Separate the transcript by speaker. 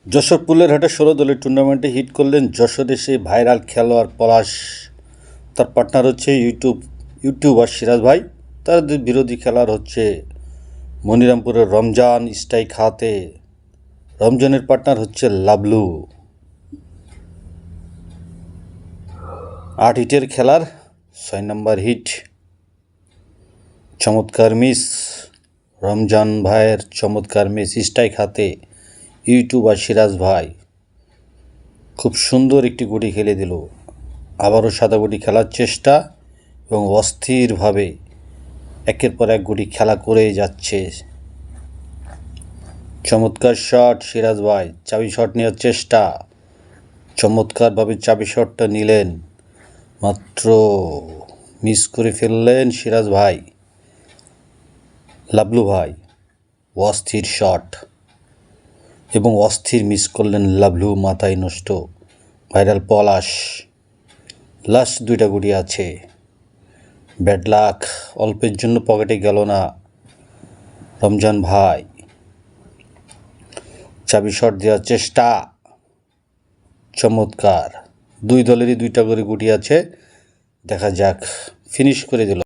Speaker 1: যশোর পুলেরহাটে ১৬ দলের টুর্নামেন্টে হিট করলেন যশোরের সেই ভাইরাল খেলোয়াড় পলাশ। তার পার্টনার হচ্ছে ইউটিউবার সিরাজ ভাই। তার বিরোধী খেলার হচ্ছে মনিরামপুরের রমজান স্ট্রাইক হাতে। রমজানের পার্টনার হচ্ছে লাবলু। ৮ হিটের খেলার ৬ নম্বর হিট। চমৎকার মিস রমজান ভাইয়ের, চমৎকার মিস স্ট্রাইক হাতে ইউটিউবার সিরাজ ভাই খুব সুন্দর একটি গুটি খেলে দিল। আবারও সাদা গুটি খেলার চেষ্টা এবং অস্থিরভাবে একের পর এক গুটি খেলা করেই যাচ্ছে। চমৎকার শট সিরাজ ভাই, চাবি শট নেওয়ার চেষ্টা, চমৎকারভাবে চাবি শটটা নিলেন, মাত্র মিস করে ফেললেন সিরাজ ভাই। লাবলু ভাই অস্থির শট এবং অস্থির মিস করলেন লাবলু, মাথায় নষ্ট। ভাইরাল পলাশ, লাস্ট 2টা গুটি আছে। ব্যাড লাক, অল্পের জন্য পকেটে গেল না রমজান ভাই। চাবি শট দেওয়ার চেষ্টা, চমৎকার। দুই দলেরই 2টা করে গুটি আছে, দেখা যাক ফিনিশ করে দিল।